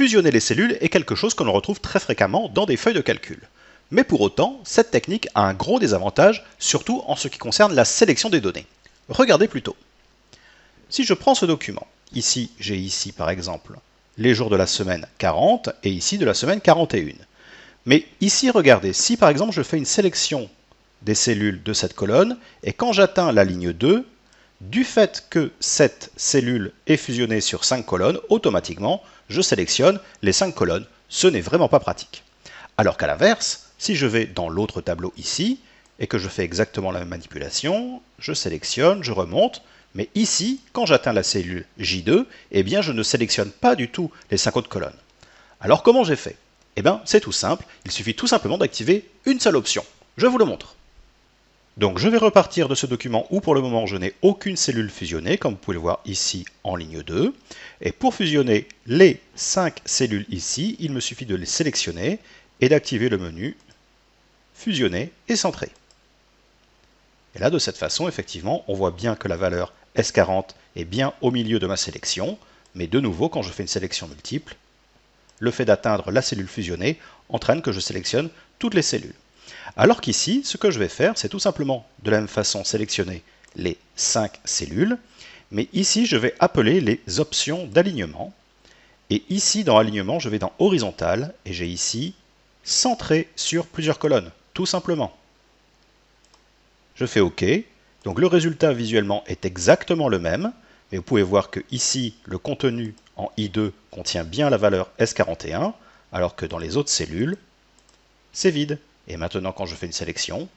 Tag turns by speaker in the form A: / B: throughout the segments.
A: Fusionner les cellules est quelque chose que l'on retrouve très fréquemment dans des feuilles de calcul. Mais pour autant, cette technique a un gros désavantage, surtout en ce qui concerne la sélection des données. Regardez plutôt. Si je prends ce document, j'ai ici par exemple les jours de la semaine 40 et ici de la semaine 41. Mais ici, regardez, si par exemple je fais une sélection des cellules de cette colonne, et quand j'atteins la ligne 2, du fait que cette cellule est fusionnée sur 5 colonnes, automatiquement, je sélectionne les 5 colonnes. Ce n'est vraiment pas pratique. Alors qu'à l'inverse, si je vais dans l'autre tableau ici, et que je fais exactement la même manipulation, je sélectionne, je remonte, mais ici, quand j'atteins la cellule J2, eh bien je ne sélectionne pas du tout les 5 autres colonnes. Alors comment j'ai fait? Eh bien c'est tout simple, il suffit tout simplement d'activer une seule option. Je vous le montre. Donc je vais repartir de ce document où pour le moment je n'ai aucune cellule fusionnée, comme vous pouvez le voir ici en ligne 2. Et pour fusionner les 5 cellules ici, il me suffit de les sélectionner et d'activer le menu Fusionner et centrer. Et là de cette façon, effectivement, on voit bien que la valeur S40 est bien au milieu de ma sélection, mais de nouveau, quand je fais une sélection multiple, le fait d'atteindre la cellule fusionnée entraîne que je sélectionne toutes les cellules. Alors qu'ici, ce que je vais faire, c'est tout simplement de la même façon sélectionner les 5 cellules, mais ici, je vais appeler les options d'alignement. Et ici, dans alignement, je vais dans horizontal, et j'ai ici centrer sur plusieurs colonnes, tout simplement. Je fais OK. Donc le résultat visuellement est exactement le même, mais vous pouvez voir que ici, le contenu en I2 contient bien la valeur S41, alors que dans les autres cellules, c'est vide. Et maintenant, quand je fais une sélection,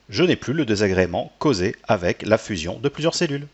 A: je n'ai plus le désagrément causé avec la fusion de plusieurs cellules.